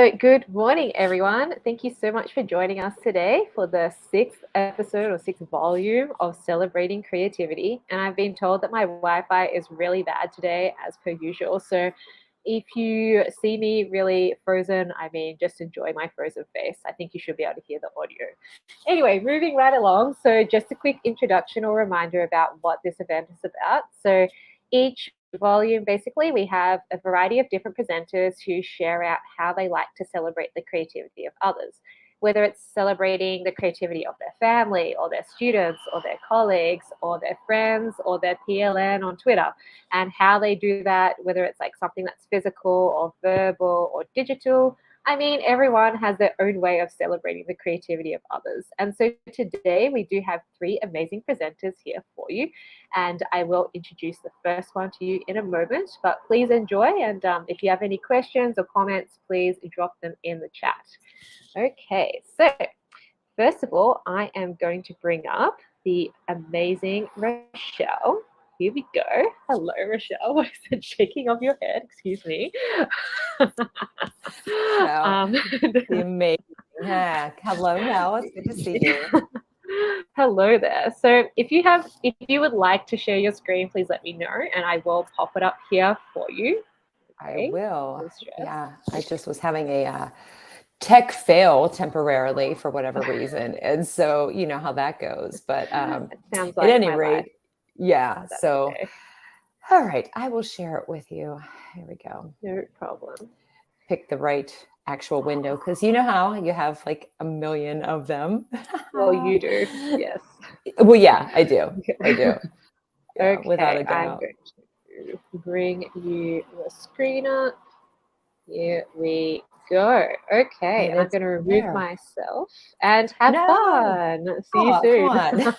So, good morning, everyone. Thank you so much for joining us today for the sixth episode or sixth volume of Celebrating Creativity. And I've been told that my Wi Fi is really bad today, as per usual. So, if you see me really frozen, I mean, just enjoy my frozen face. I think you should be able to hear the audio. Anyway, moving right along. So, just a quick introduction or reminder about what this event is about. So, each volume, basically, we have a variety of different presenters who share out how they like to celebrate the creativity of others, whether it's celebrating the creativity of their family or their students or their colleagues or their friends or their PLN on Twitter, and how they do that, whether it's like something that's physical or verbal or digital. I mean, everyone has their own way of celebrating the creativity of others. And so today we do have three amazing presenters here for you. And I will introduce the first one to you in a moment. But please enjoy. And if you have any questions or comments, please drop them in the chat. Okay, so first of all, I am going to bring up the amazing Rochelle. Here we go. Hello, Rochelle. What is it? Shaking of your head? Excuse me. No, the amazing. Yeah. Hello, Mel. It's good to see you. Hello there. So if you would like to share your screen, please let me know and I will pop it up here for you. I Okay. will. No stress. Yeah. I just was having a tech fail temporarily for whatever reason. And so you know how that goes. But It sounds at like any my life. rate, yeah. That's So, okay. all right. I will share it with you. Here we go. No problem. Pick the right actual window because you know how you have like a million of them. Well, you do. Yes. Well, yeah, I do. I do. Yeah, without Okay, a I'm doubt. going to bring you the screen up. Here we go. Okay, And and I'm it's going to remove there. myself and have No. fun. See you Oh, come soon. on.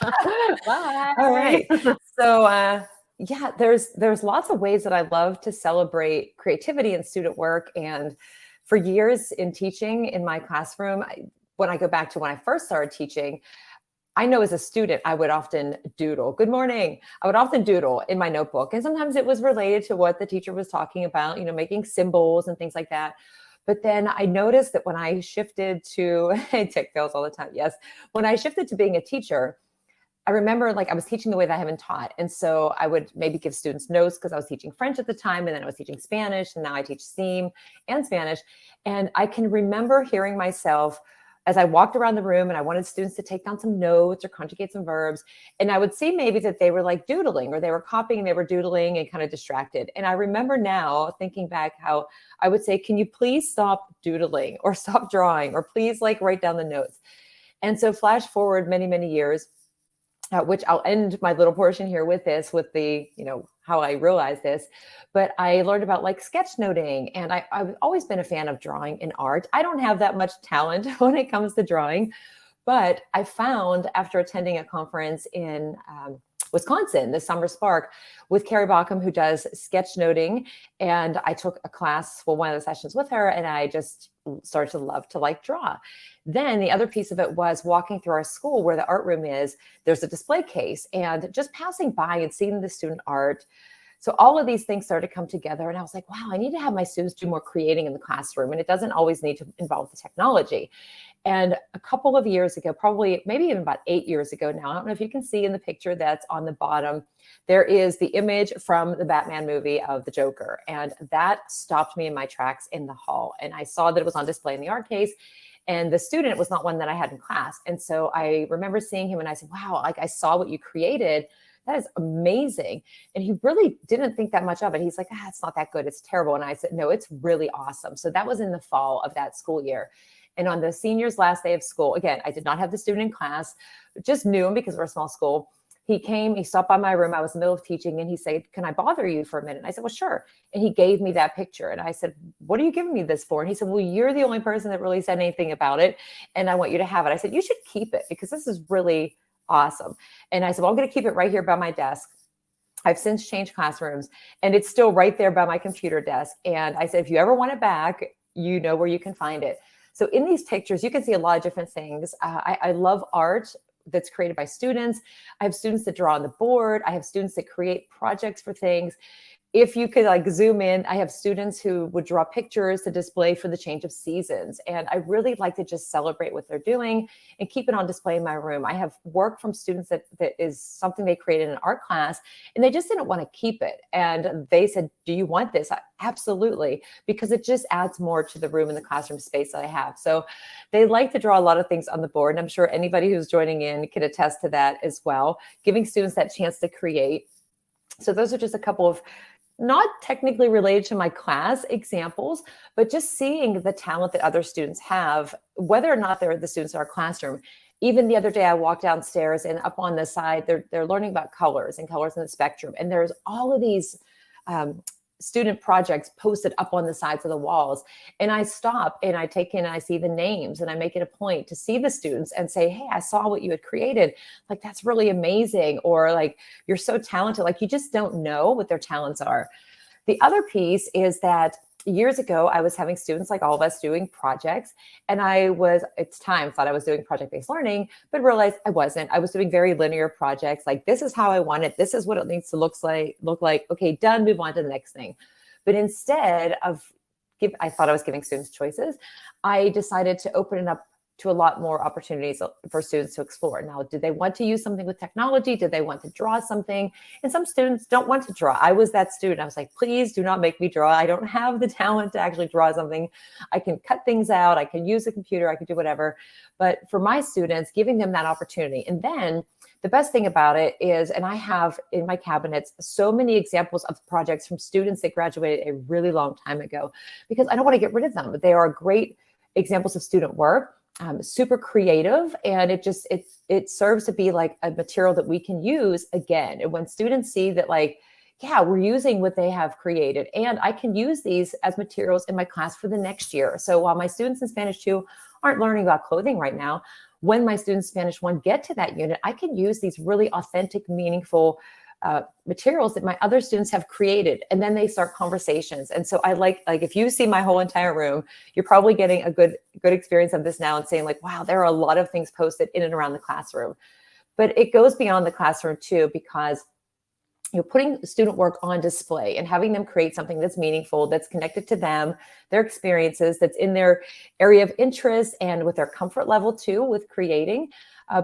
All Bye. right. So, yeah, there's lots of ways that I love to celebrate creativity in student work. And for years in teaching in my classroom, when I go back to when I first started teaching, I know as a student, I would often doodle. Good morning. I would often doodle in my notebook. And sometimes it was related to what the teacher was talking about, making symbols and things like that. But then I noticed that when I shifted to, I take fails all the time. Yes. When I shifted to being a teacher, I remember like I was teaching the way that I haven't taught. And so I would maybe give students notes because I was teaching French at the time and then I was teaching Spanish and now I teach STEAM and Spanish. And I can remember hearing myself as I walked around the room and I wanted students to take down some notes or conjugate some verbs. And I would see maybe that they were like doodling or they were copying, they were doodling and kind of distracted. And I remember now thinking back how I would say, can you please stop doodling or stop drawing or please like write down the notes. And so flash forward many, many years, which I'll end my little portion here with this, with the, how I realized this, but I learned about like sketchnoting and I've always been a fan of drawing and art. I don't have that much talent when it comes to drawing, but I found after attending a conference in Wisconsin, the Summer Spark, with Carrie Bauckham, who does sketchnoting. And I took a class, one of the sessions with her, and I just started to love to like draw. Then the other piece of it was walking through our school where the art room is, there's a display case and just passing by and seeing the student art. So all of these things started to come together and I was like, wow, I need to have my students do more creating in the classroom. And it doesn't always need to involve the technology. And a couple of years ago, probably maybe even about 8 years ago now, I don't know if you can see in the picture that's on the bottom, there is the image from the Batman movie of the Joker. And that stopped me in my tracks in the hall. And I saw that it was on display in the art case. And the student was not one that I had in class. And so I remember seeing him and I said, wow, like I saw what you created. That is amazing. And he really didn't think that much of it. He's like, it's not that good. It's terrible. And I said, no, it's really awesome. So that was in the fall of that school year. And on the senior's last day of school, again, I did not have the student in class, just knew him because we're a small school. He came, he stopped by my room. I was in the middle of teaching and he said, can I bother you for a minute? And I said, well, sure. And he gave me that picture. And I said, what are you giving me this for? And he said, well, you're the only person that really said anything about it. And I want you to have it. I said, you should keep it because this is really awesome. And I said, well, I'm going to keep it right here by my desk. I've since changed classrooms and it's still right there by my computer desk. And I said, if you ever want it back, you know where you can find it. So in these pictures, you can see a lot of different things. I love art that's created by students. I have students that draw on the board. I have students that create projects for things. if you could like zoom in, I have students who would draw pictures to display for the change of seasons. And I really like to just celebrate what they're doing and keep it on display in my room. I have work from students that is something they created in an art class, and they just didn't want to keep it. And they said, do you want this? Absolutely, because it just adds more to the room and the classroom space that I have. So they like to draw a lot of things on the board. And I'm sure anybody who's joining in can attest to that as well, giving students that chance to create. So those are just a couple of not technically related to my class examples, but just seeing the talent that other students have, whether or not they're the students in our classroom. Even the other day, I walked downstairs and up on the side, they're learning about colors and colors in the spectrum. And there's all of these student projects posted up on the sides of the walls. And I stop and I take in and I see the names, and I make it a point to see the students and say, hey, I saw what you had created. Like, that's really amazing. Or like, you're so talented. Like, you just don't know what their talents are. The other piece is that years ago, I was having students like all of us doing projects, and I was, at the time, thought I was doing project-based learning, but realized I wasn't. I was doing very linear projects. Like, this is how I want it. This is what it needs to look like. Okay, done, move on to the next thing. But instead of, I thought I was giving students choices, I decided to open it up to a lot more opportunities for students to explore. Now, did they want to use something with technology? Did they want to draw something? And some students don't want to draw. I was that student. I was like, please do not make me draw. I don't have the talent to actually draw something. I can cut things out. I can use a computer. I can do whatever. But for my students, giving them that opportunity. And then the best thing about it is, and I have in my cabinets so many examples of projects from students that graduated a really long time ago, because I don't want to get rid of them. But they are great examples of student work. Super creative, and it serves to be like a material that we can use again. And when students see that, like, yeah, we're using what they have created, and I can use these as materials in my class for the next year. So while my students in Spanish 2 aren't learning about clothing right now, when my students in Spanish 1 get to that unit, I can use these really authentic, meaningful materials that my other students have created, and then they start conversations. And so I like if you see my whole entire room, you're probably getting a good experience of this now and saying like, wow, there are a lot of things posted in and around the classroom. But it goes beyond the classroom too, because you're putting student work on display and having them create something that's meaningful, that's connected to them, their experiences, that's in their area of interest and with their comfort level too with creating.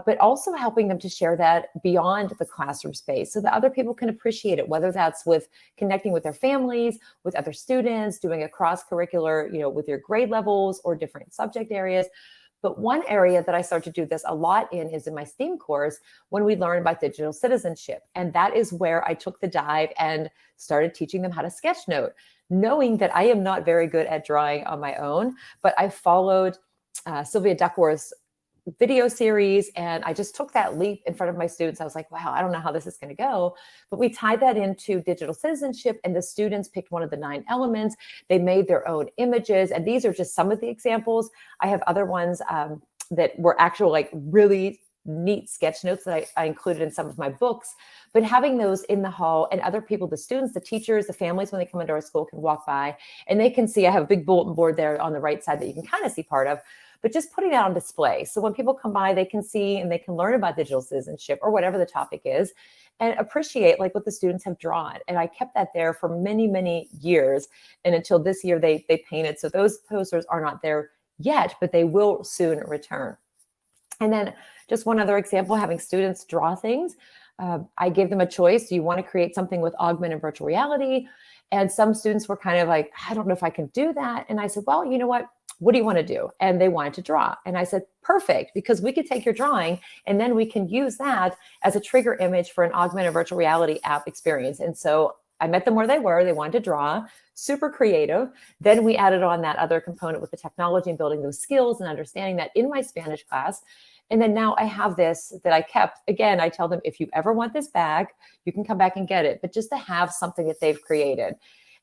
But also helping them to share that beyond the classroom space so that other people can appreciate it, whether that's with connecting with their families, with other students, doing a cross-curricular, with your grade levels or different subject areas. But one area that I start to do this a lot in is in my STEAM course when we learn about digital citizenship. And that is where I took the dive and started teaching them how to sketchnote, knowing that I am not very good at drawing on my own, but I followed Sylvia Duckworth's video series. And I just took that leap in front of my students. I was like, wow, I don't know how this is going to go. But we tied that into digital citizenship, and the students picked one of the 9 elements. They made their own images. And these are just some of the examples. I have other ones that were actual, like really neat sketch notes that I included in some of my books. But having those in the hall, and other people, the students, the teachers, the families, when they come into our school can walk by and they can see, I have a big bulletin board there on the right side that you can kind of see part of, but just putting that on display. So when people come by, they can see and they can learn about digital citizenship or whatever the topic is and appreciate like what the students have drawn. And I kept that there for many, many years. And until this year, they painted. So those posters are not there yet, but they will soon return. And then just one other example, having students draw things. I gave them a choice. Do you want to create something with augmented virtual reality? And some students were kind of like, I don't know if I can do that. And I said, well, you know what do you want to do? And they wanted to draw. And I said, perfect, because we could take your drawing and then we can use that as a trigger image for an augmented virtual reality app experience. And so I met them where they were. They wanted to draw, super creative. Then we added on that other component with the technology and building those skills and understanding that in my Spanish class. And then now I have this that I kept. Again, I tell them, if you ever want this back, you can come back and get it, but just to have something that they've created.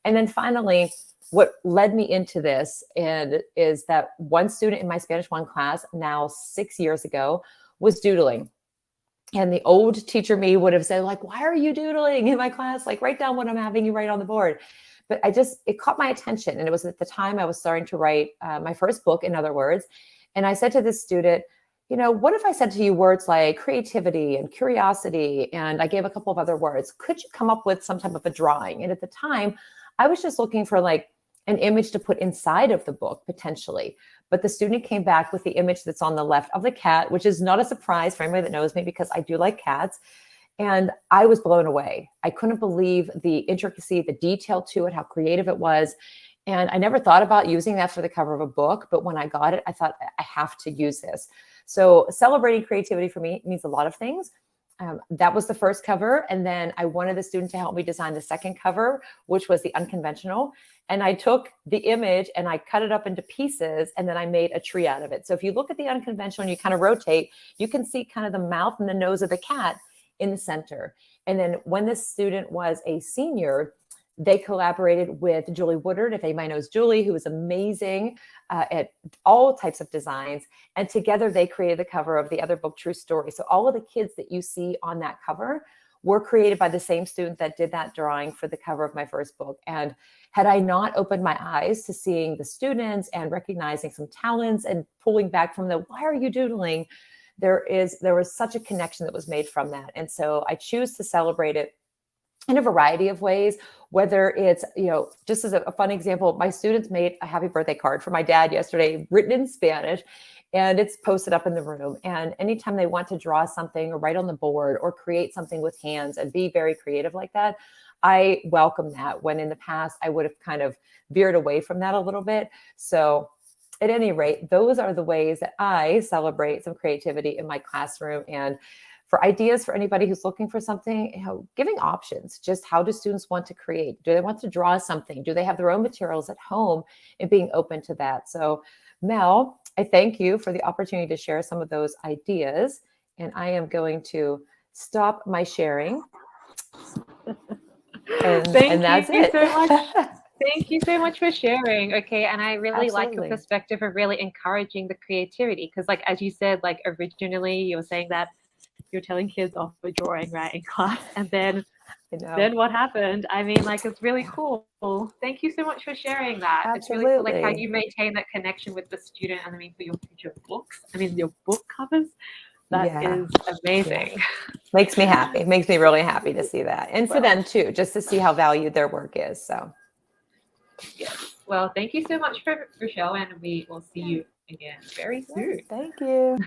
And then finally, what led me into this is that one student in my Spanish 1 class, now 6 years ago, was doodling. And the old teacher me would have said, like, why are you doodling in my class? Like, write down what I'm having you write on the board. But it caught my attention. And it was at the time I was starting to write my first book, in other words. And I said to this student, what if I said to you words like creativity and curiosity, and I gave a couple of other words? Could you come up with some type of a drawing? And at the time, I was just looking for like an image to put inside of the book potentially. But the student came back with the image that's on the left of the cat, which is not a surprise for anybody that knows me because I do like cats. And I was blown away. I couldn't believe the intricacy, the detail to it, how creative it was. And I never thought about using that for the cover of a book, but when I got it, I thought I have to use this. So celebrating creativity for me means a lot of things. That was the first cover. And then I wanted the student to help me design the second cover, which was the unconventional. And I took the image and I cut it up into pieces, and then I made a tree out of it. So if you look at the unconventional and you kind of rotate, you can see kind of the mouth and the nose of the cat in the center. And then when this student was a senior, they collaborated with Julie Woodard, if anybody knows Julie, who is amazing at all types of designs. And together they created the cover of the other book, True Story. So all of the kids that you see on that cover were created by the same student that did that drawing for the cover of my first book. And had I not opened my eyes to seeing the students and recognizing some talents and pulling back from the, why are you doodling? There was such a connection that was made from that. And so I choose to celebrate it in a variety of ways, whether it's, just as a fun example, my students made a happy birthday card for my dad yesterday, written in Spanish, and it's posted up in the room. And anytime they want to draw something or write on the board or create something with hands and be very creative like that, I welcome that, when in the past I would have kind of veered away from that a little bit. So at any rate, those are the ways that I celebrate some creativity in my classroom. And for ideas for anybody who's looking for something, giving options. Just how do students want to create? Do they want to draw something? Do they have their own materials at home? And being open to that. So Mel, I thank you for the opportunity to share some of those ideas. And I am going to stop my sharing. And that's it. So much. Thank you so much for sharing. Okay. And I really like your perspective of really encouraging the creativity. Because like, as you said, like originally you were saying that you're telling kids off for drawing, right, in class. And then what happened? I mean, like, it's really cool. Thank you so much for sharing that. Absolutely. It's really cool, like, how you maintain that connection with the student. And I mean, for your future books, your book covers, that is amazing. Yeah. Makes me happy. It makes me really happy to see that. And for them too, just to see how valued their work is. So. Yes. Well, thank you so much for Rochelle, and we will see you again very soon. Thank you.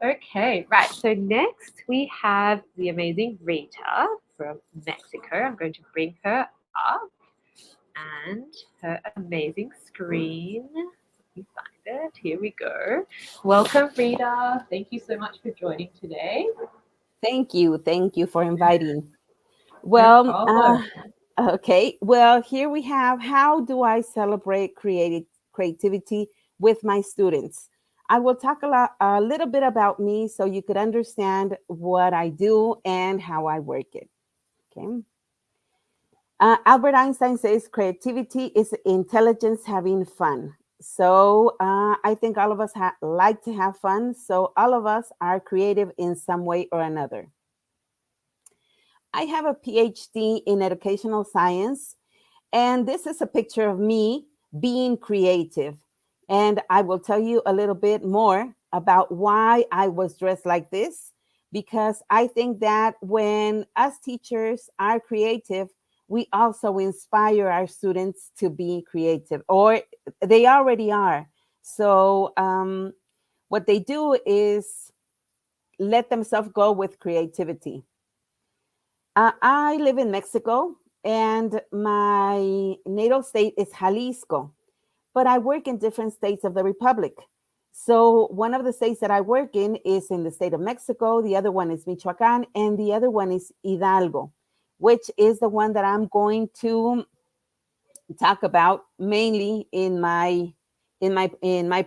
Okay, right. So next we have the amazing Rita from Mexico. I'm going to bring her up and her amazing screen. Let me find it. Here we go. Welcome, Rita. Thank you so much for joining today. Thank you. Thank you for inviting. Well, okay. Well, here we have, how do I celebrate creativity with my students? I will talk a little bit about me so you could understand what I do and how I work it. Okay. Albert Einstein says creativity is intelligence having fun. So I think all of us like to have fun. So all of us are creative in some way or another. I have a PhD in educational science, and this is a picture of me being creative. And I will tell you a little bit more about why I was dressed like this, because I think that when us teachers are creative, we also inspire our students to be creative, or they already are. So what they do is let themselves go with creativity. I live in Mexico, and my natal state is Jalisco, but I work in different states of the Republic. So one of the states that I work in is in the state of Mexico, the other one is Michoacán, and the other one is Hidalgo, which is the one that I'm going to talk about mainly in my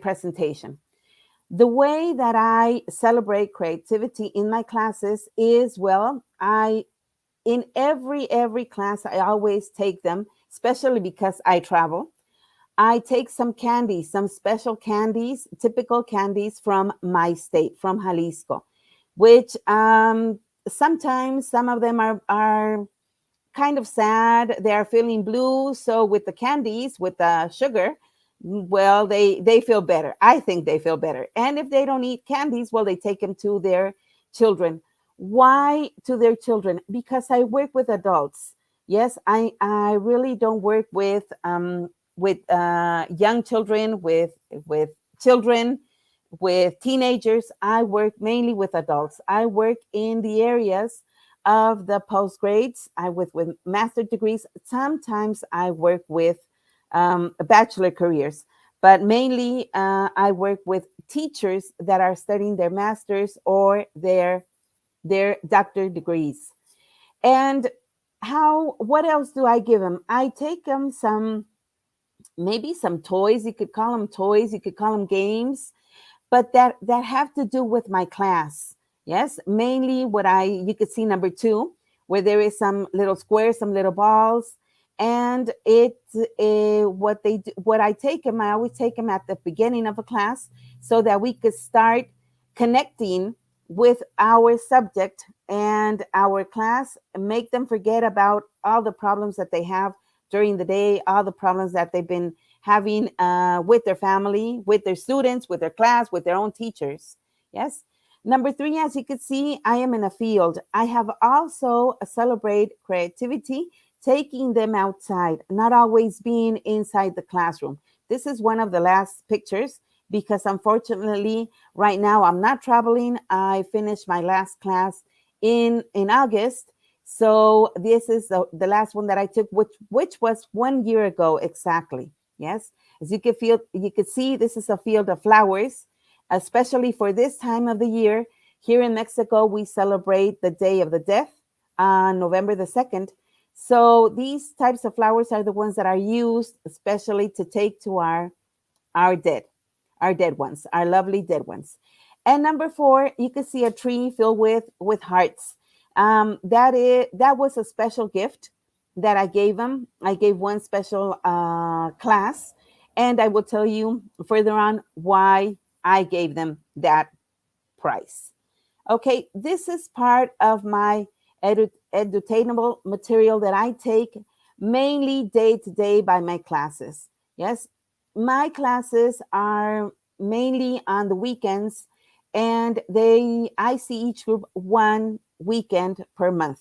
presentation. The way that I celebrate creativity in my classes is, well, in every class, I always take them, especially because I travel. I take some candies, some special candies, typical candies from my state, from Jalisco, which sometimes some of them are kind of sad. They are feeling blue. So with the candies, with the sugar, Well, they feel better. I think they feel better. And if they don't eat candies, well, they take them to their children. Why to their children? Because I work with adults. Yes, I really don't work with young children, with children, with teenagers. I work mainly with adults. I work in the areas of the post grades. I work with master degrees. Sometimes I work with bachelor careers, but mainly I work with teachers that are studying their masters or their doctor degrees. And what else do I give them? I take them maybe some toys. You could call them toys, you could call them games, but that have to do with my class. Yes, mainly what you could see number 2, where there is some little squares, some little balls, and what I take them, I always take them at the beginning of a class so that we could start connecting with our subject and our class, and make them forget about all the problems that they have during the day, all the problems that they've been having with their family, with their students, with their class, with their own teachers. Yes. Number 3, as you can see, I am in a field. I have also celebrate creativity, taking them outside, not always being inside the classroom. This is one of the last pictures because unfortunately, right now I'm not traveling. I finished my last class in August. So this is the last one that I took, which was 1 year ago exactly. Yes, as you could see, this is a field of flowers, especially for this time of the year. Here in Mexico, we celebrate the Day of the Deaf on November the 2nd. So these types of flowers are the ones that are used especially to take to our dead ones, our lovely dead ones. And number 4, you can see a tree filled with hearts. That was a special gift that I gave them. I gave one special class, and I will tell you further on why I gave them that prize. Okay, this is part of my edutainable material that I take mainly day to day by my classes. Yes, my classes are mainly on the weekends, and I see each group one weekend per month.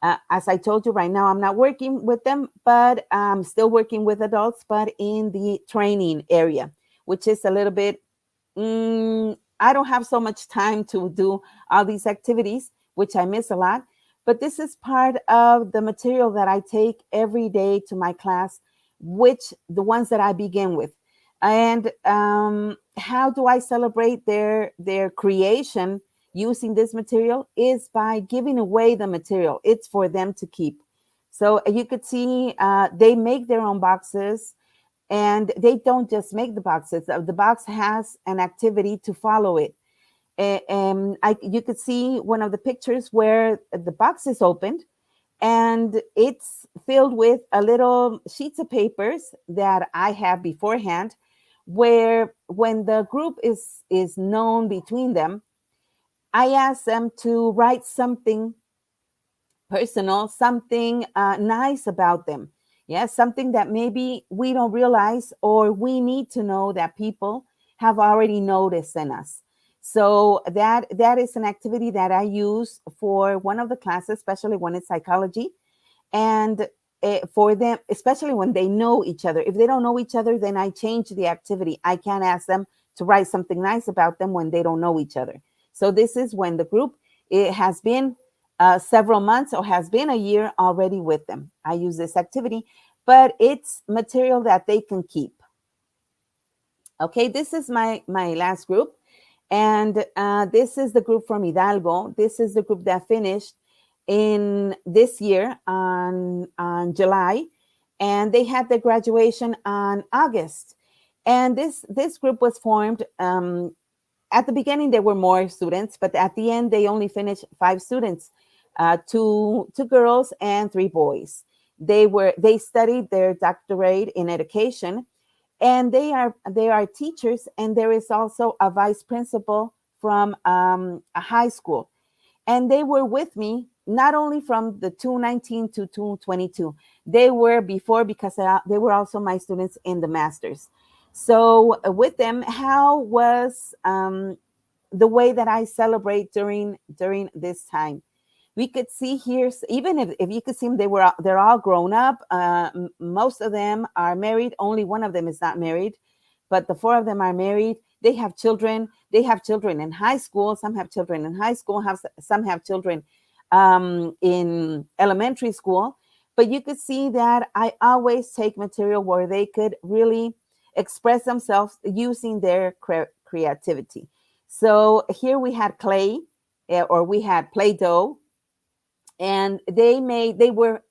As I told you, right now I'm not working with them, but I'm still working with adults, but in the training area, which is a little bit, I don't have so much time to do all these activities, which I miss a lot. But this is part of the material that I take every day to my class, which the ones that I begin with. And how do I celebrate their creation using this material is by giving away the material. It's for them to keep. So you could see they make their own boxes, and they don't just make the boxes. The box has an activity to follow it. And you could see one of the pictures where the box is opened and it's filled with a little sheets of papers that I have beforehand, where when the group is known between them, I ask them to write something personal, something nice about them. Yes, something that maybe we don't realize or we need to know that people have already noticed in us. So that is an activity that I use for one of the classes, especially when it's psychology. And for them, especially when they know each other. If they don't know each other, then I change the activity. I can't ask them to write something nice about them when they don't know each other. So this is when the group, it has been several months or has been a year already with them. I use this activity, but it's material that they can keep. Okay, this is my last group. And this is the group from Hidalgo. This is the group that finished in this year on July, and they had their graduation on August. And this group was formed. At the beginning, there were more students, but at the end, they only finished 5 students, two girls and 3 boys. They studied their doctorate in education, and they are teachers, and there is also a vice principal from a high school. And they were with me not only from the 219 to 222. They were before, because they were also my students in the masters. So with them, how was the way that I celebrate during this time? We could see here, even if you could see them, they're all grown up. Most of them are married. Only one of them is not married, but the four of them are married. They have children. They have children in high school. Some have children in high school. Some have children in elementary school. But you could see that I always take material where they could really express themselves using their creativity. So here we had clay, or we had Play-Doh, and they were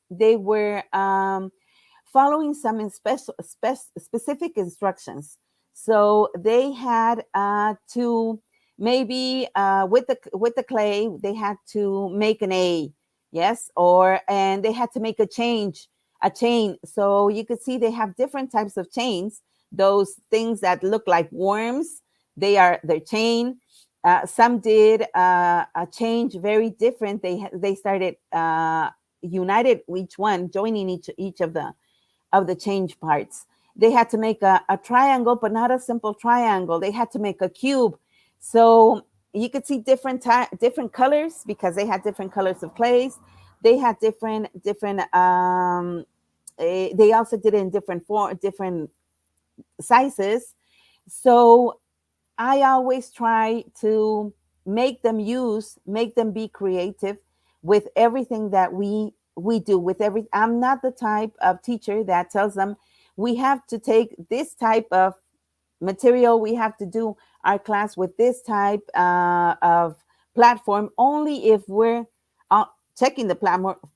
following some specific instructions. So they had to maybe with the clay they had to make an A, yes, and they had to make a chain. So you could see they have different types of chains. Those things that look like worms, they are their chain. Some did a change very different. They started united each one, joining each of the change parts. They had to make a triangle, but not a simple triangle. They had to make a cube. So you could see different colors because they had different colors of clays. They had different. They also did it in different sizes. So I always try to make them be creative with everything that we do. I'm not the type of teacher that tells them we have to take this type of material, we have to do our class with this type of platform. Only if we're checking the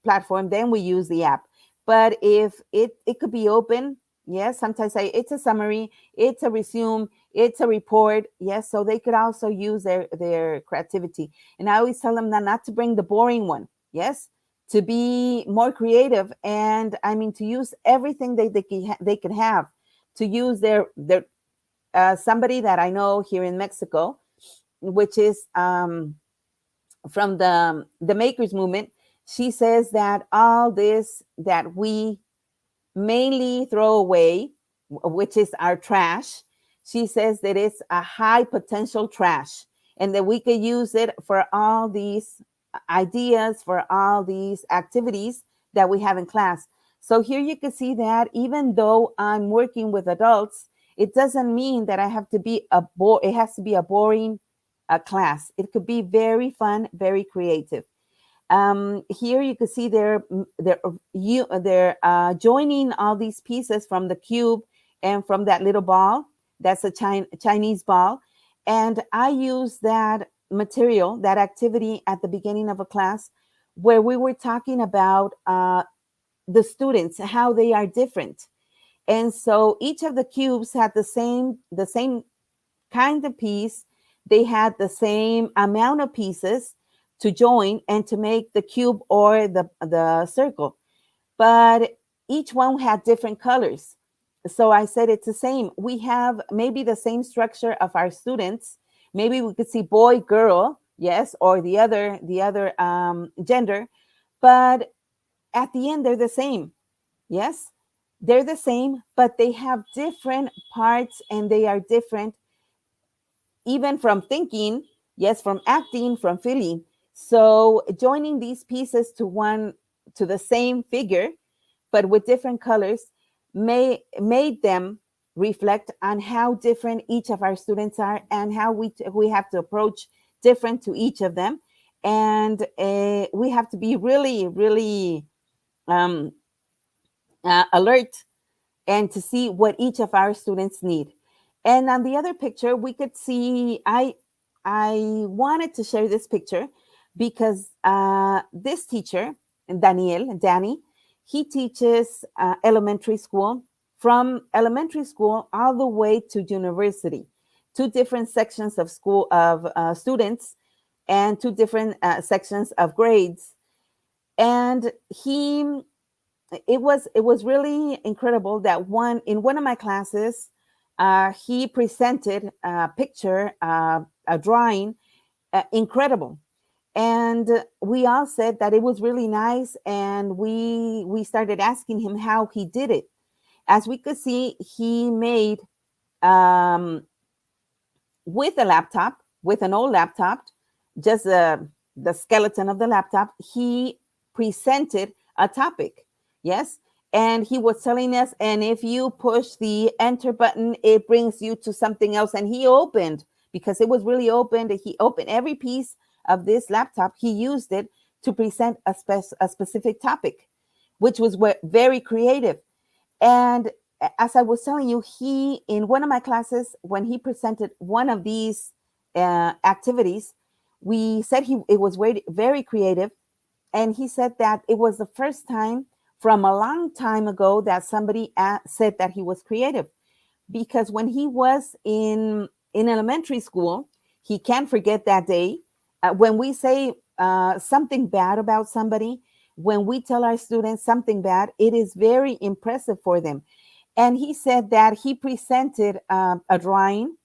platform, then we use the app. But if it could be open, yes, sometimes it's a summary, it's a resume, it's a report, yes, so they could also use their creativity. And I always tell them not to bring the boring one, yes, to be more creative. And I mean, to use everything they could have, to use their somebody that I know here in Mexico, which is from the Makers Movement. She says that all this that we mainly throw away, which is our trash, she says that it's a high potential trash, and that we could use it for all these ideas, for all these activities that we have in class. So here you can see that even though I'm working with adults, it doesn't mean that I have to be it has to be a boring class. It could be very fun, very creative. Here you can see they're joining all these pieces from the cube and from that little ball. That's a Chinese ball. And I use that material, that activity at the beginning of a class where we were talking about the students, how they are different. And so each of the cubes had the same kind of piece. They had the same amount of pieces to join and to make the cube or the circle, but each one had different colors. So I said it's the same. We have maybe the same structure of our students. Maybe we could see boy, girl, yes, or the other gender, but at the end they're the same. Yes, they're the same, but they have different parts and they are different, even from thinking, yes, from acting, from feeling. So joining these pieces to the same figure, but with different colors, made them reflect on how different each of our students are and how we have to approach different to each of them. And we have to be really, really alert and to see what each of our students need. And on the other picture, we could see, I wanted to share this picture because this teacher, Danny, he teaches elementary school, from elementary school all the way to university, 2 different sections of school of students and 2 different sections of grades. And it was really incredible that in one of my classes, he presented a picture, a drawing, incredible. And we all said that it was really nice. And we started asking him how he did it. As we could see, he made with a laptop, with an old laptop, just the skeleton of the laptop, he presented a topic. Yes. And he was telling us, and if you push the enter button, it brings you to something else. And he opened, because it was really open, he opened every piece of this laptop. He used it to present a specific topic, which was very creative. And as I was telling you, he, in one of my classes, when he presented one of these activities, we said it was very, very creative. And he said that it was the first time from a long time ago that somebody said that he was creative. Because when he was in elementary school, he can't forget that day. When we say something bad about somebody, when we tell our students something bad, it is very impressive for them. And he said that he presented a drawing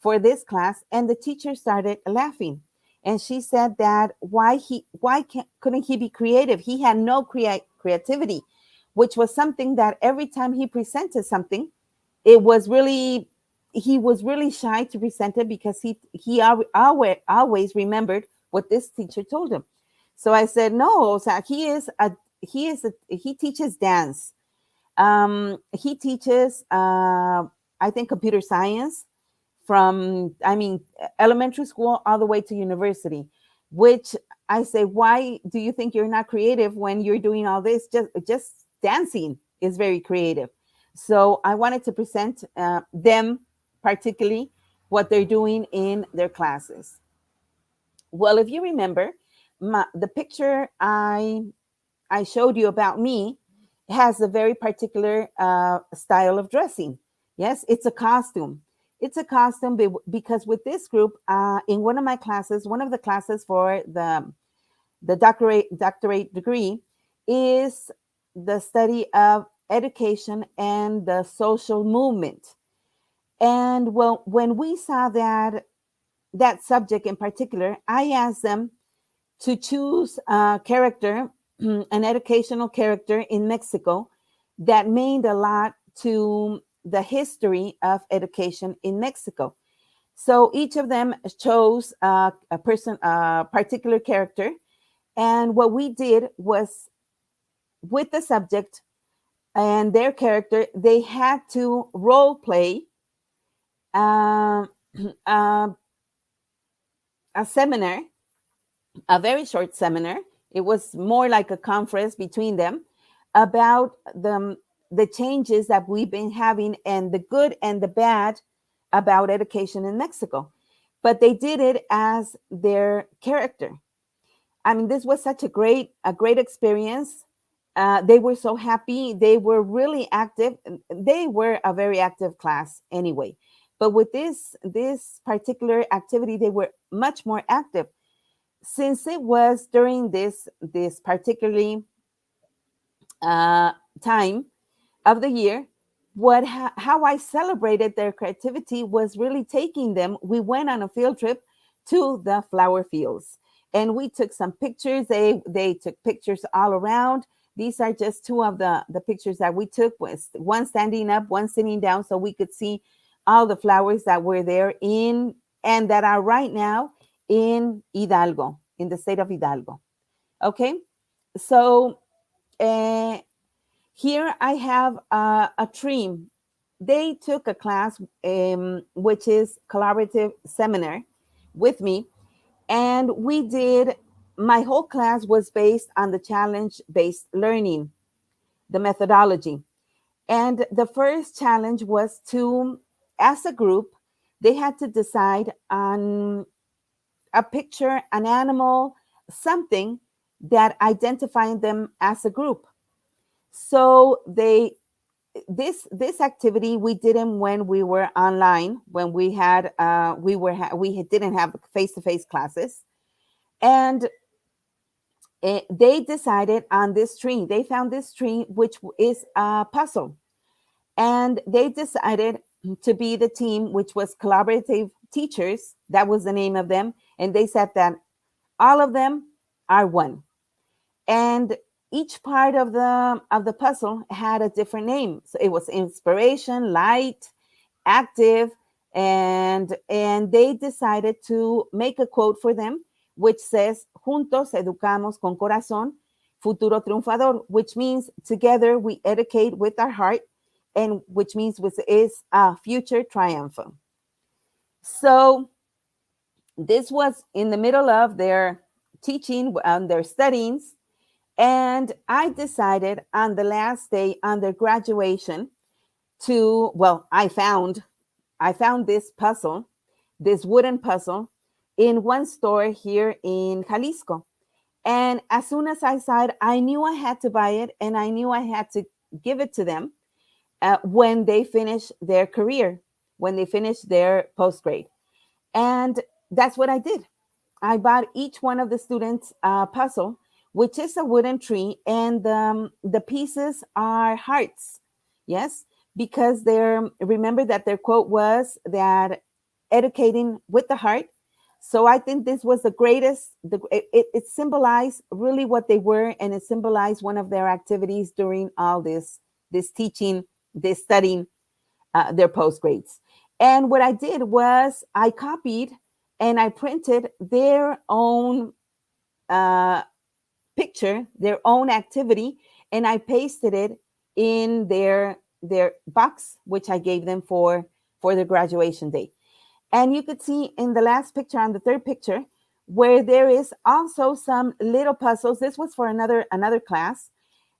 for this class, and the teacher started laughing. And she said that why couldn't he be creative? He had no creativity, which was something that every time he presented something, he was really shy to present it, because he always remembered what this teacher told him. So I said, no, so he teaches dance. He teaches, I think, computer science from, elementary school all the way to university, which I say, why do you think you're not creative when you're doing all this? Just dancing is very creative. So I wanted to present them, particularly what they're doing in their classes. Well, if you remember, the picture I showed you about me has a very particular style of dressing. Yes, it's a costume. It's a costume because with this group, in one of my classes, one of the classes for the doctorate degree is the study of education and the social movement. And well, when we saw that subject in particular, I asked them to choose a character, an educational character in Mexico that meant a lot to the history of education in Mexico. So each of them chose a particular character. And what we did was, with the subject and their character, they had to role play a seminar, a very short seminar. It was more like a conference between them about the changes that we've been having and the good and the bad about education in Mexico. But they did it as their character. I mean, this was such a great experience. They were so happy. They were really active. They were a very active class anyway. But with this particular activity, they were much more active. Since it was during this particularly time of the year, how I celebrated their creativity was really taking them. We went on a field trip to the flower fields, and we took some pictures. They took pictures all around. These are just two of the pictures that we took, was one standing up, one sitting down, so we could see all the flowers that were there and that are right now in Hidalgo, in the state of Hidalgo. Okay, so here I have a tree. They took a class, which is collaborative seminar with me. And my whole class was based on the challenge-based learning, the methodology. And the first challenge was to, as a group, they had to decide on a picture, an animal, something that identified them as a group. So this activity we did them when we were online, when we didn't have face-to-face classes, and they decided on this tree. They found this tree, which is a puzzle, and they decided to be the team, which was collaborative teachers. That was the name of them, and they said that all of them are one, and each part of the puzzle had a different name. So it was inspiration, light, active, and they decided to make a quote for them, which says, "Juntos educamos con corazón, futuro triunfador," which means together we educate with our heart, and which means which is a future triumphant. So this was in the middle of their teaching, their studies, and I decided on the last day on their graduation to, well, I found this puzzle, this wooden puzzle, in one store here in Jalisco. And as soon as I saw it, I knew I had to buy it, and I knew I had to give it to them when they finish their career, when they finish their post grade. And that's what I did. I bought each one of the students a puzzle, which is a wooden tree, and the pieces are hearts. Yes, because remember that their quote was that educating with the heart. So I think this was the greatest. It symbolized really what they were, and it symbolized one of their activities during all this teaching, this studying their post grades. And what I did was I copied and I printed their own picture, their own activity, and I pasted it in their box, which I gave them for their graduation day. And you could see in the last picture, on the third picture, where there is also some little puzzles. This was for another class.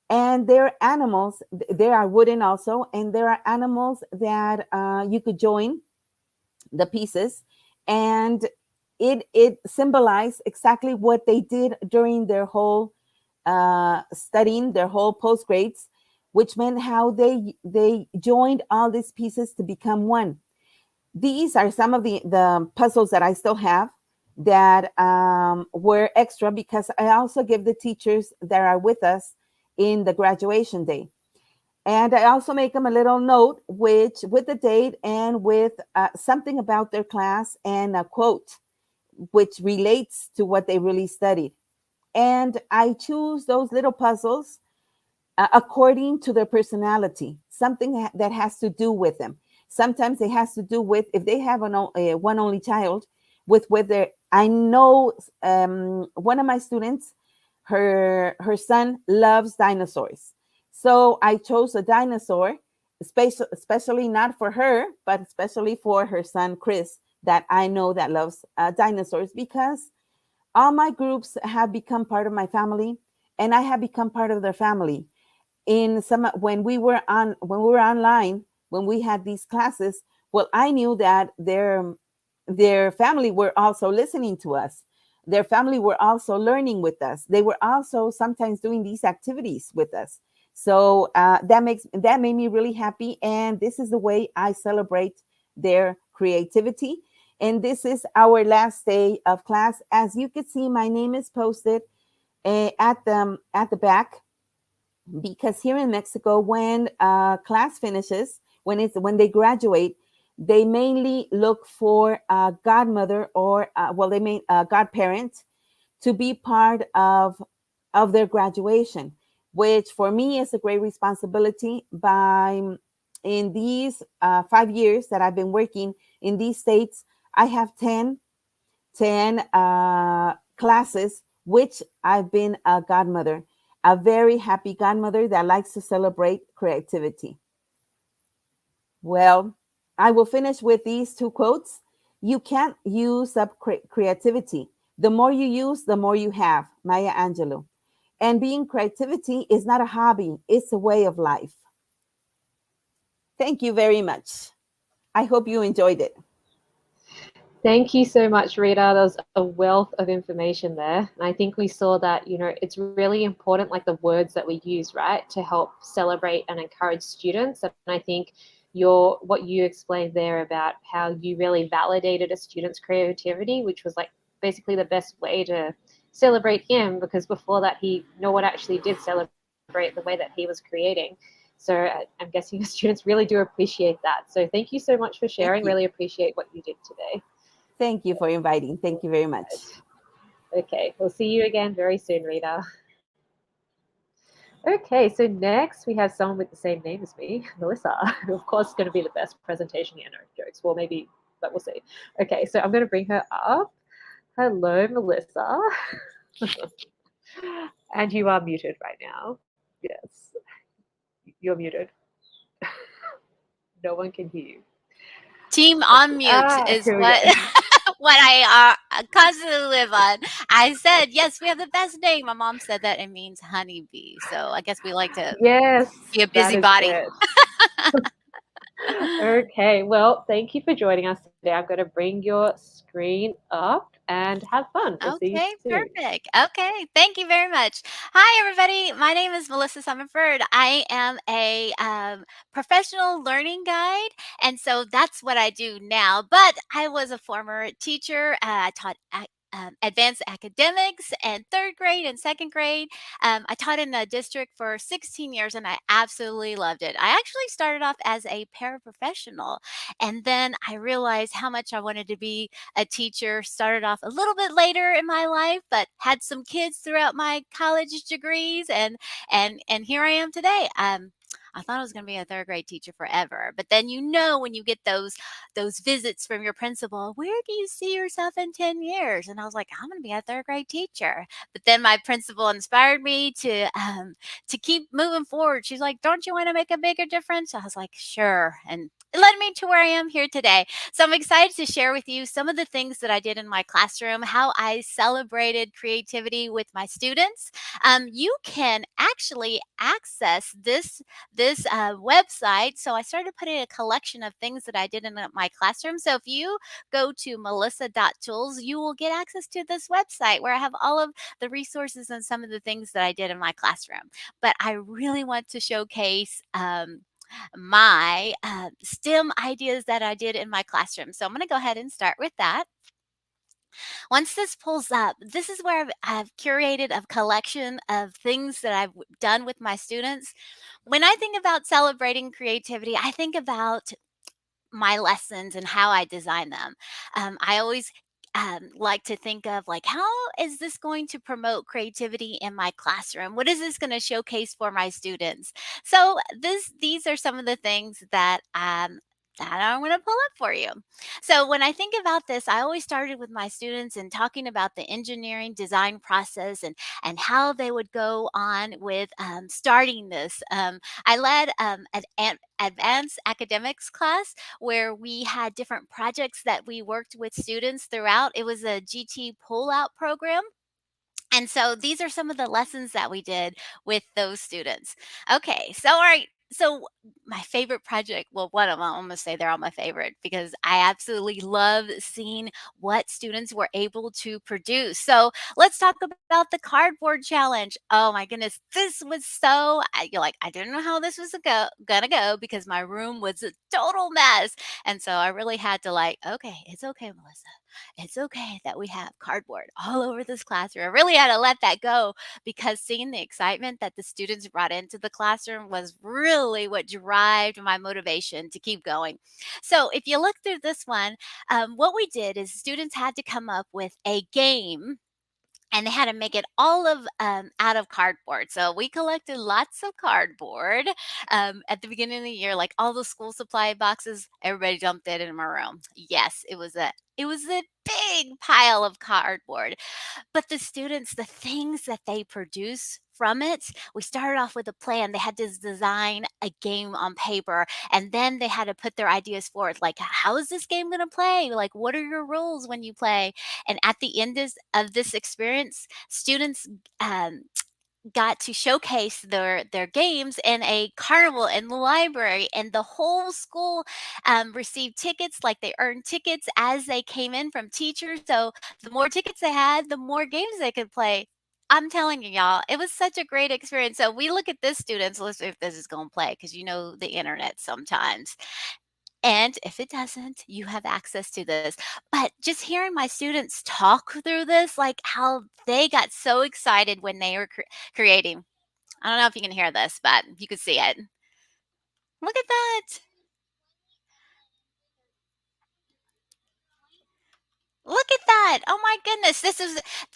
And there are animals, there are wooden also, and there are animals that you could join the pieces, and it symbolized exactly what they did during their whole studying, their whole post grades, which meant how they joined all these pieces to become one. These are some of the puzzles that I still have that were extra, because I also give the teachers that are with us in the graduation day. And I also make them a little note, which with the date and with something about their class and a quote, which relates to what they really studied. And I choose those little puzzles according to their personality, something that has to do with them. Sometimes it has to do with, if they have a one only child, with whether I know one of my students, her son loves dinosaurs. So I chose a dinosaur, especially not for her, but especially for her son, Chris, that I know that loves dinosaurs, because all my groups have become part of my family, and I have become part of their family. When we were online, when we had these classes, well, I knew that their family were also listening to us. Their family were also learning with us. They were also sometimes doing these activities with us. So that made me really happy. And this is the way I celebrate their creativity. And this is our last day of class. As you can see, my name is posted at the back, because here in Mexico, when class finishes, when they graduate, they mainly look for a godmother or they may godparent to be part of their graduation, which for me is a great responsibility. In these 5 years that I've been working in these states, I have 10 classes, which I've been a godmother, a very happy godmother that likes to celebrate creativity. Well, I will finish with these two quotes. You can't use up creativity. The more you use, the more you have. Maya Angelou. And being creativity is not a hobby, it's a way of life. Thank you very much. I hope you enjoyed it. Thank you so much, Rita. There was a wealth of information there. And I think we saw that, it's really important, like the words that we use, right, to help celebrate and encourage students. And I think what you explained there about how you really validated a student's creativity, which was like basically the best way to celebrate him, because before that, no one actually did celebrate the way that he was creating. So I'm guessing the students really do appreciate that. So thank you so much for sharing. Really appreciate what you did today. Thank you for inviting. Thank you very much. Okay, we'll see you again very soon, Rita. Okay, so next we have someone with the same name as me, Melissa, who of course is going to be the best presentation. Yeah, no jokes. Well, maybe, but we'll see. Okay, so I'm going to bring her up. Hello, Melissa. And you are muted right now. Yes, you're muted. No one can hear you. Team on mute is Here we what go. what I constantly live on. I said, yes, we have the best name. My mom said that it means honeybee. So I guess we like to Yes, be a that is busybody. it. Okay, well, thank you for joining us today. I'm going to bring your screen up and have fun. We'll see you Okay, soon. perfect. Okay, thank you very much. Hi, everybody. My name is Melissa Summerford. I am a professional learning guide, and so that's what I do now. But I was a former teacher. I taught advanced academics and third grade and second grade. I taught in a district for 16 years, and I absolutely loved it. I actually started off as a paraprofessional, and then I realized how much I wanted to be a teacher. Started off a little bit later in my life, but had some kids throughout my college degrees, and here I am today. I thought I was going to be a third grade teacher forever, but then when you get those visits from your principal, where do you see yourself in 10 years? And I was like, I'm going to be a third grade teacher. But then my principal inspired me to keep moving forward. She's like, don't you want to make a bigger difference? I was like, sure. And it led me to where I am here today. So I'm excited to share with you some of the things that I did in my classroom, how I celebrated creativity with my students. You can actually access this website. So I started putting a collection of things that I did in my classroom. So if you go to melissa.tools, you will get access to this website where I have all of the resources and some of the things that I did in my classroom. But I really want to showcase my STEM ideas that I did in my classroom. So I'm going to go ahead and start with that. Once this pulls up, this is where I've curated a collection of things that I've done with my students. When I think about celebrating creativity, I think about my lessons and how I design them. I always like to think of like, how is this going to promote creativity in my classroom? What is this going to showcase for my students? So these are some of the things that I'm going to pull up for you. So when I think about this, I always started with my students and talking about the engineering design process and how they would go on with starting this. I led an advanced academics class where we had different projects that we worked with students throughout. It was a GT pullout program. And so these are some of the lessons that we did with those students. Okay, so all right. So my favorite project, well, one of them, I'm gonna say they're all my favorite because I absolutely love seeing what students were able to produce. So let's talk about the cardboard challenge. Oh my goodness, this was you're like, I didn't know how this was gonna go because my room was a total mess. And so I really had to like, okay, it's okay, Melissa. It's okay that we have cardboard all over this classroom. I really had to let that go because seeing the excitement that the students brought into the classroom was really what drove my motivation to keep going. So if you look through this one, what we did is students had to come up with a game and they had to make it all of out of cardboard. So we collected lots of cardboard at the beginning of the year, like all the school supply boxes. Everybody dumped it in my room. Yes, it was a big pile of cardboard. But the students, the things that they produce from it, we started off with a plan. They had to design a game on paper and then they had to put their ideas forth. Like, how is this game going to play? Like, what are your rules when you play? And at the end of this experience, students got to showcase their games in a carnival in the library, and the whole school received tickets. Like they earned tickets as they came in from teachers. So the more tickets they had, the more games they could play. I'm telling you, y'all, it was such a great experience. So we look at this students. Let's see if this is going to play because the internet sometimes. And if it doesn't, you have access to this. But just hearing my students talk through this, like how they got so excited when they were creating. I don't know if you can hear this, but you can see it. Look at that. Look at that. Oh my goodness.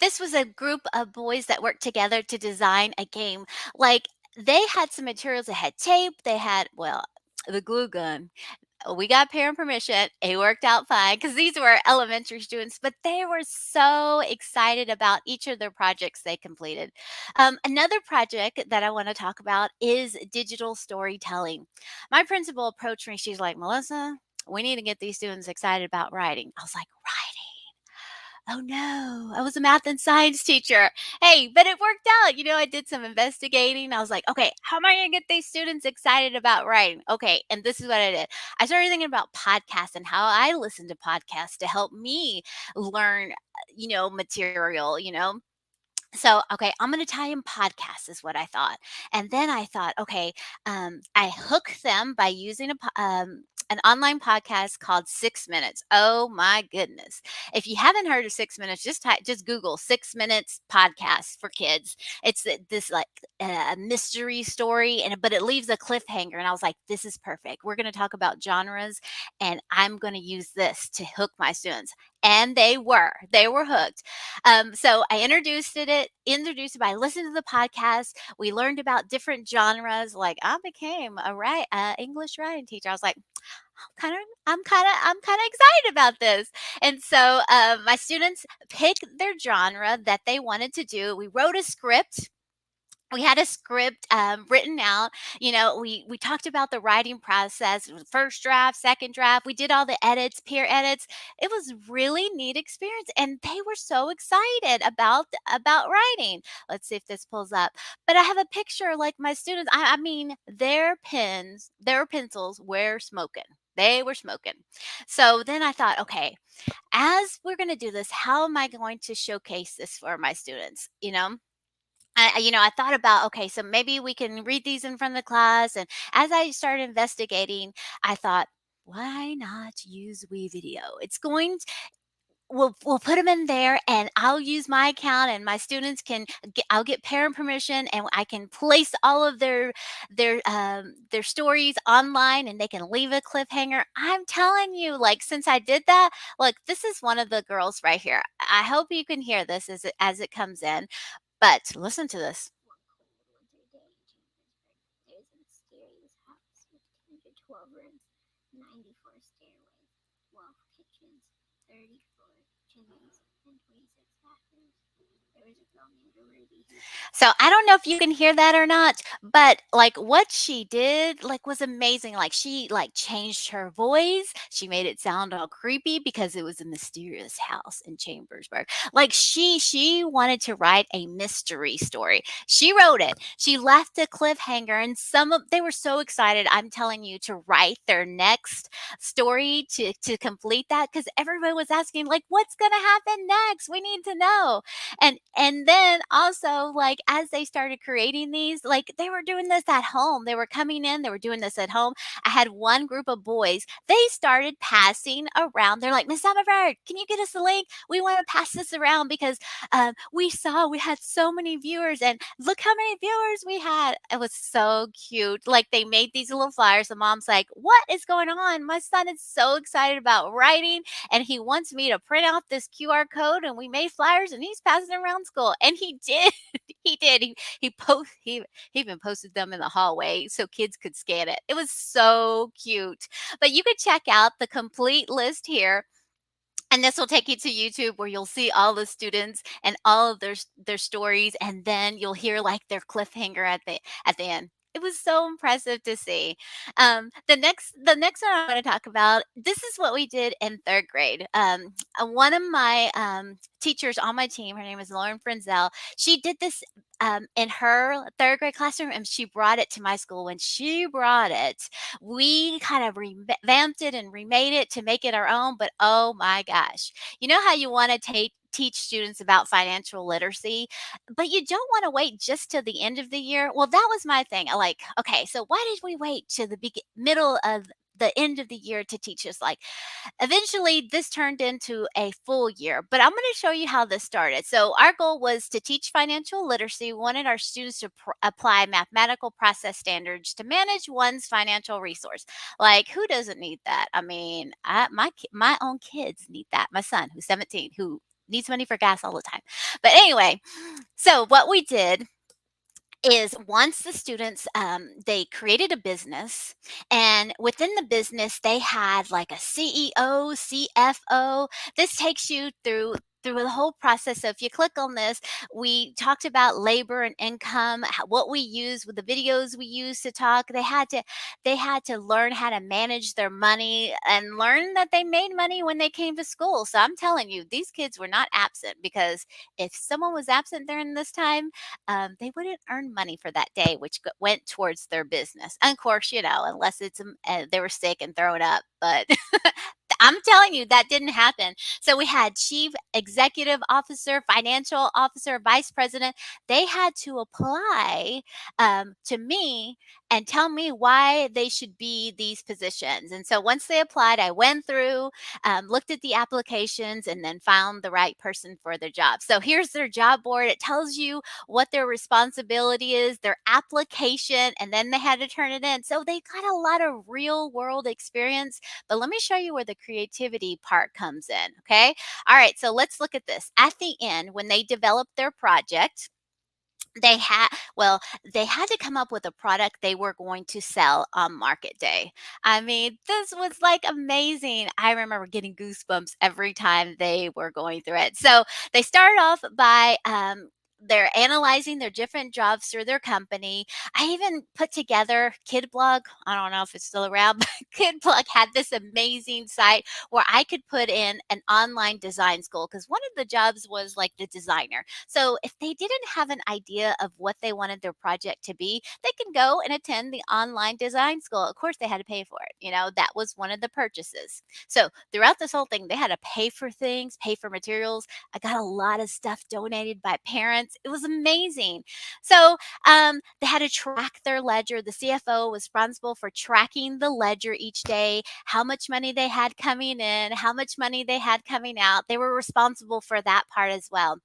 This was a group of boys that worked together to design a game. Like they had some materials. They had tape. They had, well, the glue gun. We got parent permission. It worked out fine because these were elementary students, but they were so excited about each of their projects they completed. Another project that I want to talk about is digital storytelling. My principal approached me. She's like, Melissa, we need to get these students excited about writing. I was like, writing? Oh no, I was a math and science teacher. Hey, but it worked out. I did some investigating. I was like, okay, how am I going to get these students excited about writing? Okay, and this is what I did. I started thinking about podcasts and how I listen to podcasts to help me learn, material. So, okay, I'm going to tie in podcasts, is what I thought. And then I thought, okay, I hook them by using an online podcast called 6 Minutes. Oh my goodness. If you haven't heard of 6 Minutes, just Google 6 Minutes podcast for kids. It's this like mystery story, but it leaves a cliffhanger. And I was like, this is perfect. We're going to talk about genres, and I'm going to use this to hook my students. And they were hooked. So I introduced it by listening to the podcast. We learned about different genres. Like, I became a English writing teacher. I was like, I'm kind of excited about this. And so my students picked their genre that they wanted to do. We wrote a script. We had a script written out. We talked about the writing process, first draft, second draft. We did all the edits, peer edits. It was really neat experience, and they were so excited about writing. Let's see if this pulls up. But I have a picture, like my students. I mean, their pencils were smoking. They were smoking. So then I thought, okay, as we're going to do this, how am I going to showcase this for my students? I thought about, okay, so maybe we can read these in front of the class. And as I started investigating, I thought, why not use WeVideo? We'll put them in there, and I'll use my account, and my students I'll get parent permission, and I can place all of their stories online, and they can leave a cliffhanger. I'm telling you, like, since I did that, look, this is one of the girls right here. I hope you can hear this as it comes in. But listen to this. One cold winter day in Chambersburg, there is a mysterious house with 212 rooms, 94 stairways, 12 kitchens, 34 chimneys, and 26 bathrooms. There was a girl named Ruby. So I don't know if you can hear that or not, but like what she did was amazing. Like she changed her voice. She made it sound all creepy because it was a mysterious house in Chambersburg. Like she wanted to write a mystery story. She wrote it. She left a cliffhanger, and they were so excited, I'm telling you, to write their next story to complete that, because everybody was asking, like, what's gonna happen next? We need to know. And then also, like, as they started creating these, like, they were doing this at home. They were coming in, they were doing this at home. I had one group of boys, they started passing around. They're like, Miss Summerford, can you get us the link? We want to pass this around because we had so many viewers, and look how many viewers we had. It was so cute. Like, they made these little flyers. The mom's like, what is going on? My son is so excited about writing, and he wants me to print out this QR code, and we made flyers, and he's passing around school. And he did. He did. He even posted them in the hallway so kids could scan it. It was so cute. But you could check out the complete list here. And this will take you to YouTube, where you'll see all the students and all of their stories, and then you'll hear like their cliffhanger at the end. It was so impressive to see. The next one I want to talk about. This is what we did in third grade. One of my teachers on my team, her name is Lauren Frenzel. She did this in her third grade classroom, and she brought it to my school. When she brought it, we kind of revamped it and remade it to make it our own. But oh my gosh, you know how you want to teach students about financial literacy, but you don't want to wait just to the end of the year? Well, that was my thing. Like, okay, so why did we wait to the middle of the end of the year to teach us? Like, eventually this turned into a full year, but I'm going to show you how this started. So our goal was to teach financial literacy. We wanted our students to apply mathematical process standards to manage one's financial resource. Like, who doesn't need that? I mean, my own kids need that. My son, who's 17, who needs money for gas all the time. But anyway, so what we did is once the students they created a business, and within the business they had like a CEO, CFO. This takes you through the whole process. So if you click on this, we talked about labor and income, what we use with the videos we use to talk. They had to learn how to manage their money and learn that they made money when they came to school. So I'm telling you, these kids were not absent, because if someone was absent during this time, they wouldn't earn money for that day, which went towards their business. And of course, unless they were sick and throwing up. But I'm telling you, that didn't happen. So we had chief executive officer, financial officer, vice president. They had to apply to me and tell me why they should be these positions. And so once they applied, I went through, looked at the applications, and then found the right person for their job. So here's their job board. It tells you what their responsibility is, their application, and then they had to turn it in. So they got a lot of real world experience. But let me show you where the creativity part comes in. Okay. All right. So let's look at this. At the end, when they developed their project, they had they had to come up with a product they were going to sell on market day. I mean, this was like amazing. I remember getting goosebumps every time they were going through it. So they started off by they're analyzing their different jobs through their company. I even put together KidBlog. I don't know if it's still around, but KidBlog had this amazing site where I could put in an online design school, because one of the jobs was like the designer. So if they didn't have an idea of what they wanted their project to be, they can go and attend the online design school. Of course, they had to pay for it. That was one of the purchases. So throughout this whole thing, they had to pay for things, pay for materials. I got a lot of stuff donated by parents. It was amazing. So they had to track their ledger. The CFO was responsible for tracking the ledger each day, how much money they had coming in, how much money they had coming out. They were responsible for that part as well.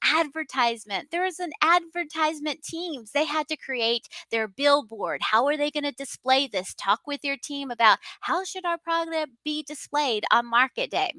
Advertisement. There was an advertisement teams. They had to create their billboard. How are they going to display this? Talk with your team about how should our product be displayed on market day.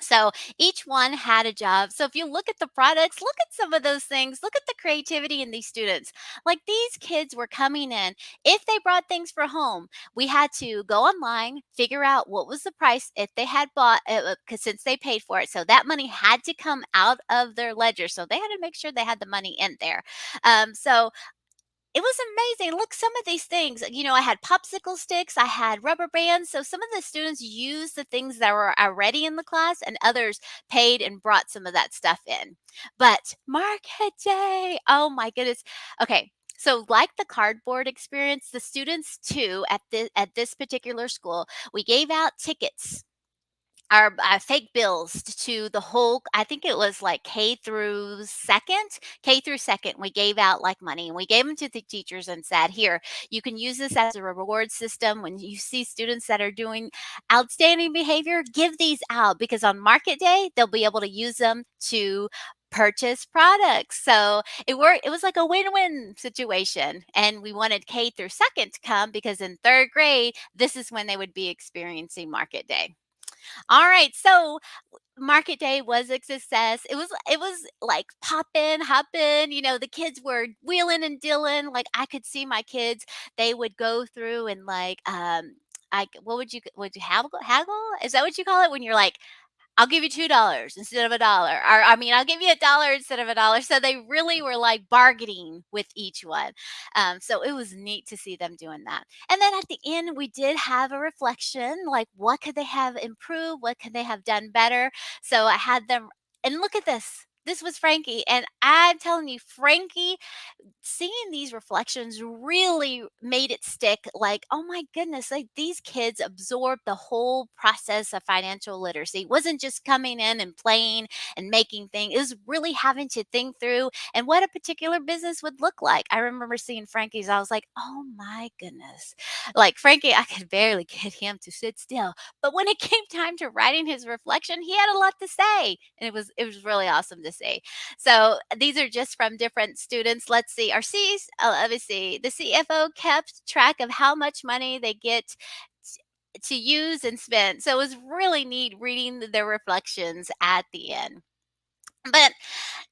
So each one had a job. So if you look at the products, look at some of those things, look at the creativity in these students. Like, these kids were coming in. If they brought things for home, we had to go online, figure out what was the price if they had bought it, because since they paid for it. So that money had to come out of their ledger. So they had to make sure they had the money in there. So it was amazing. Look, some of these things, I had popsicle sticks, I had rubber bands. So some of the students used the things that were already in the class, and others paid and brought some of that stuff in. But market day, oh my goodness. Okay. So like the cardboard experience, the students too at this particular school, we gave out tickets, our fake bills to the whole. I think it was like K through second. We gave out like money, and we gave them to the teachers and said, here, you can use this as a reward system. When you see students that are doing outstanding behavior, give these out, because on market day they'll be able to use them to purchase products. So it worked. It was like a win-win situation. And we wanted K through second to come, because in third grade, this is when they would be experiencing market day. All right, so market day was a success. It was like popping, hopping. The kids were wheeling and dealing. Like, I could see my kids. They would go through and like what would you haggle? Is that what you call it when you're like, I'll give you $2 instead of a dollar. Or, I mean, I'll give you $1 instead of a dollar. So they really were like bargaining with each one. So it was neat to see them doing that. And then at the end, we did have a reflection, like, what could they have improved? What could they have done better? So I had them, and look at this. This was Frankie. And I'm telling you, Frankie, seeing these reflections really made it stick. Like, oh my goodness, like, these kids absorbed the whole process of financial literacy. It wasn't just coming in and playing and making things. It was really having to think through and what a particular business would look like. I remember seeing Frankie's. I was like, oh my goodness. Like, Frankie, I could barely get him to sit still. But when it came time to writing his reflection, he had a lot to say. And it was really awesome to see. So these are just from different students. Let's see. Let me see. The CFO kept track of how much money they get to use and spend. So it was really neat reading their reflections at the end. But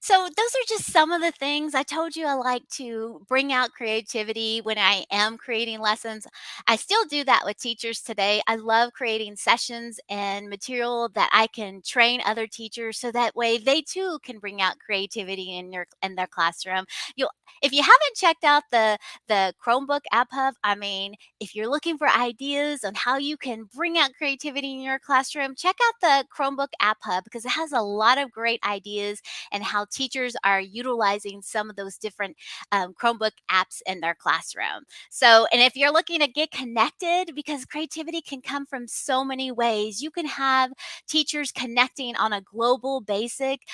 so those are just some of the things. I told you I like to bring out creativity when I am creating lessons. I still do that with teachers today. I love creating sessions and material that I can train other teachers so that way they too can bring out creativity in their classroom. You'll If you haven't checked out the Chromebook App Hub, I mean, if you're looking for ideas on how you can bring out creativity in your classroom, check out the Chromebook App Hub because it has a lot of great ideas and how teachers are utilizing some of those different Chromebook apps in their classroom. So, and if you're looking to get connected, because creativity can come from so many ways, you can have teachers connecting on a global basics,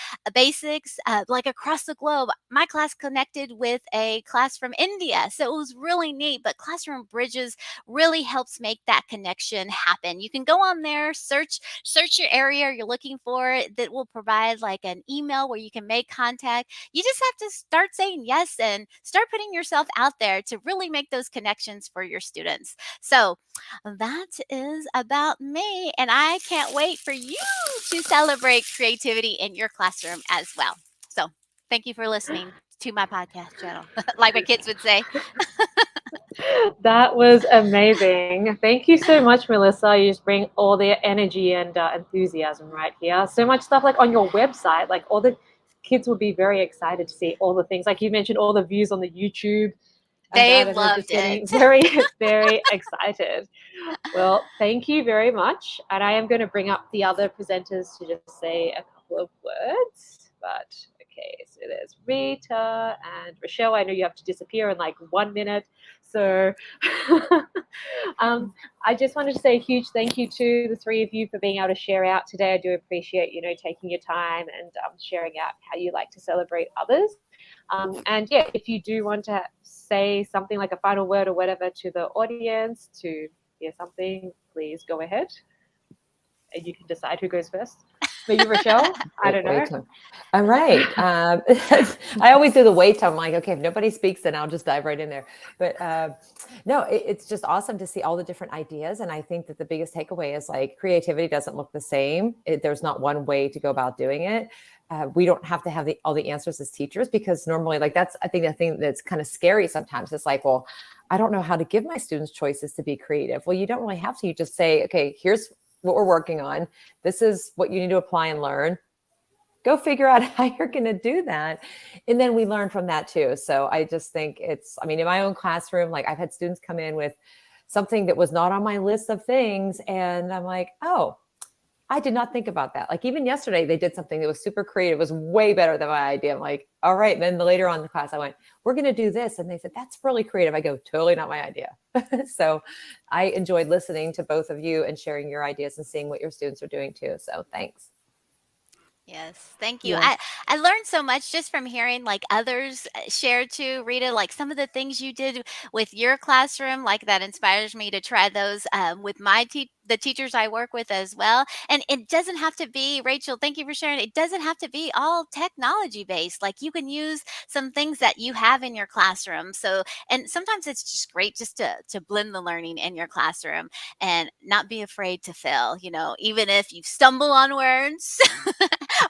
like across the globe. My class connected with a class from India, so it was really neat. But Classroom Bridges really helps make that connection happen. You can go on there, search your area you're looking for. That will provide like an email where you can make contact. You just have to start saying yes and start putting yourself out there to really make those connections for your students. So that is about me, and I can't wait for you to celebrate creativity in your classroom as well. So thank you for listening to my podcast channel, like my kids would say. That was amazing. Thank you so much, Melissa. You just bring all the energy and enthusiasm right here. So much stuff like on your website, like all the kids will be very excited to see all the things. Like you mentioned, all the views on the YouTube and They that, and they're loved just getting it. very, very excited. Well, thank you very much. And I am going to bring up the other presenters to just say a couple of words. But okay, so there's Rita and Rochelle. I know you have to disappear in like 1 minute. So I just wanted to say a huge thank you to the three of you for being able to share out today. I do appreciate, taking your time and sharing out how you like to celebrate others. And yeah, if you do want to say something like a final word or whatever to the audience to hear something, please go ahead. And you can decide who goes first. Maybe Rochelle? I don't know. All right. I always do the wait. I'm like, okay, if nobody speaks, then I'll just dive right in there. But no, it's just awesome to see all the different ideas. And I think that the biggest takeaway is like creativity doesn't look the same. There's not one way to go about doing it. We don't have to have all the answers as teachers, because normally, like, that's, I think, the thing that's kind of scary sometimes. It's like, well, I don't know how to give my students choices to be creative. Well, you don't really have to. You just say, okay, here's what we're working on. This is what you need to apply and learn. Go figure out how you're going to do that. And then we learn from that too. So I just think in my own classroom, like I've had students come in with something that was not on my list of things. And I'm like, oh, I did not think about that. Like even yesterday, they did something that was super creative. It was way better than my idea. I'm like, all right. And then later on in the class, I went, we're going to do this. And they said, that's really creative. I go, totally not my idea. So I enjoyed listening to both of you and sharing your ideas and seeing what your students are doing too. So thanks. Yes, thank you. Yes. I learned so much just from hearing like others share too, Rita, like some of the things you did with your classroom, like that inspires me to try those with the teachers I work with as well. And it doesn't have to be, Rachel, thank you for sharing. It doesn't have to be all technology based. Like you can use some things that you have in your classroom. So, and sometimes it's just great just to blend the learning in your classroom and not be afraid to fail, even if you stumble on words.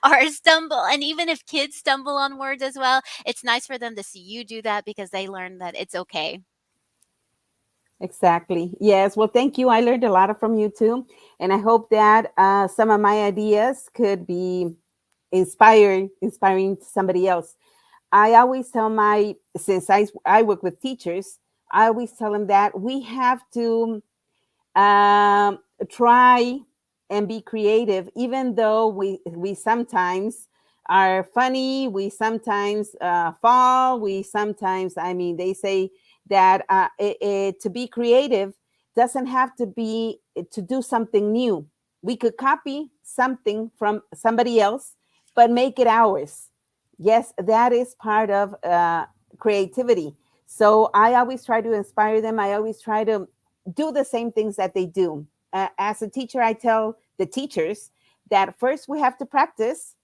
Or stumble. And even if kids stumble on words as well, it's nice for them to see you do that because they learn that it's okay. Exactly. Yes. Well, thank you. I learned a lot from you too. And I hope that some of my ideas could be inspiring to somebody else. I always tell since I work with teachers, I always tell them that we have to try and be creative, even though we sometimes are funny, we sometimes fall, we sometimes, they say that to be creative doesn't have to be to do something new. We could copy something from somebody else, but make it ours. Yes, that is part of creativity. So I always try to inspire them. I always try to do the same things that they do. As a teacher, I tell the teachers that first we have to practice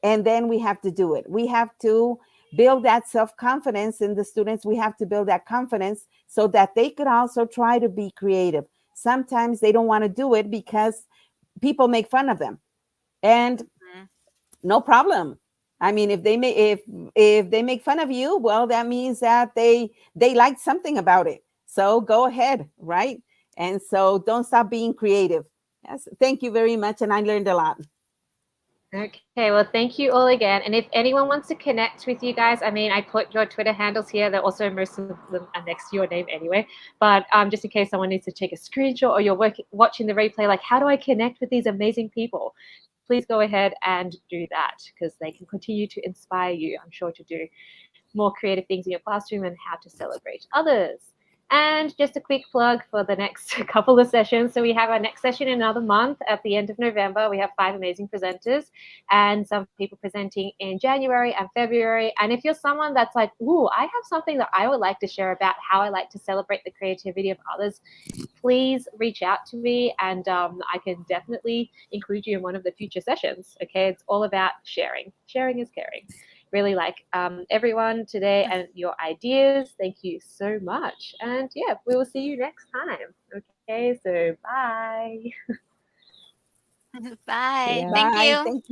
and then we have to do it. We have to build that self-confidence in the students. We have to build that confidence so that they could also try to be creative. Sometimes they don't want to do it because people make fun of them. And no problem. I mean, if they make fun of you, well, that means that they like something about it. So go ahead, right? And so don't stop being creative. Yes, thank you very much, and I learned a lot. Okay, well, thank you all again. And if anyone wants to connect with you guys, I mean, I put your Twitter handles here. They're also, most of them are next to your name anyway. But just in case someone needs to take a screenshot or you're watching the replay, like, how do I connect with these amazing people? Please go ahead and do that, because they can continue to inspire you, I'm sure, to do more creative things in your classroom and how to celebrate others. And just a quick plug for the next couple of sessions. So we have our next session in another month at the end of November. We have 5 amazing presenters and some people presenting in January and February. And if you're someone that's like, ooh, I have something that I would like to share about how I like to celebrate the creativity of others, please reach out to me, and I can definitely include you in one of the future sessions. Okay, it's all about sharing. Sharing is caring. Really like everyone today and your ideas. Thank you so much. And yeah, we will see you next time. Okay, so bye. Bye. Yeah. Thank Bye. you. Thank you.